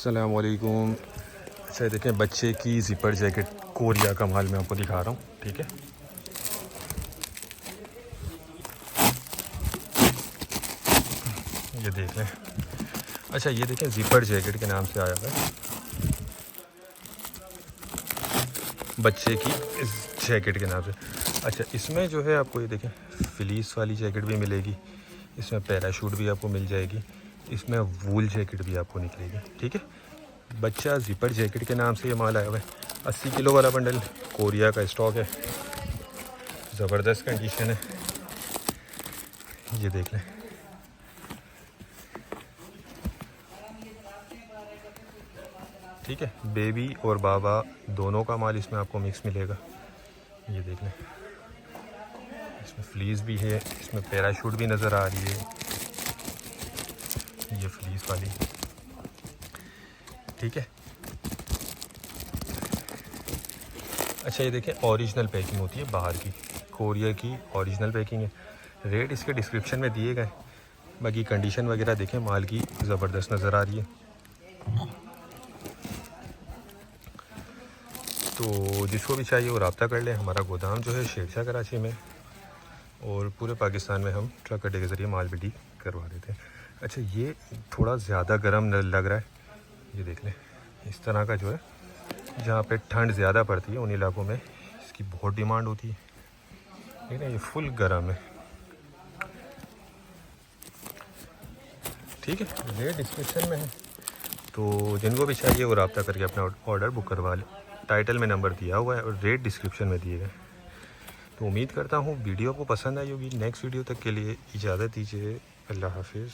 अस्सलामुअलैकुम। अच्छा देखें, बच्चे की ज़िपर जैकेट कोरिया का माल मैं आपको दिखा रहा हूँ। ठीक है, ये देख लें। अच्छा ये देखें, ज़िपर जैकेट के नाम से आया हुआ है बच्चे की इस जैकेट के नाम से। अच्छा इसमें जो है आपको ये देखें, फ्लीस वाली जैकेट भी मिलेगी, इसमें पैराशूट भी आपको मिल जाएगी, इसमें वूल जैकेट भी आपको निकलेगी। ठीक है, बच्चा ज़िपर जैकेट के नाम से ये माल आया हुआ है। 80 किलो वाला बंडल कोरिया का स्टॉक है, ज़बरदस्त कंडीशन है, ये देख लें। ठीक है, बेबी और बाबा दोनों का माल इसमें आपको मिक्स मिलेगा, ये देख लें। इसमें फ्लीस भी है, इसमें पैराशूट भी नज़र आ रही है, ये फ्लीस वाली। ठीक है, अच्छा ये देखें, ओरिजिनल पैकिंग होती है बाहर की, कोरिया की ओरिजिनल पैकिंग है। रेट इसके डिस्क्रिप्शन में दिए गए, बाकी कंडीशन वगैरह देखें, माल की ज़बरदस्त नज़र आ रही है। तो जिसको भी चाहिए वो रब्ता कर ले। हमारा गोदाम जो है शेरशाह कराची में, और पूरे पाकिस्तान में हम ट्रक अड्डे के ज़रिए माल बिडी करवा देते हैं। अच्छा ये थोड़ा ज़्यादा गर्म लग रहा है, ये देख लें। इस तरह का जो है, जहाँ पे ठंड ज़्यादा पड़ती है उन इलाकों में इसकी बहुत डिमांड होती है, ठीक है। ये फुल गर्म है। ठीक है, रेट डिस्क्रिप्शन में है, तो जिनको भी चाहिए वो रब्ता करके अपना ऑर्डर बुक करवा लें। टाइटल में नंबर दिया हुआ है और रेट डिस्क्रिप्शन में दिए गए। तो उम्मीद करता हूँ वीडियो को पसंद आई होगी। नेक्स्ट वीडियो तक के लिए इजाज़त दीजिए। अल्लाह हाफिज़।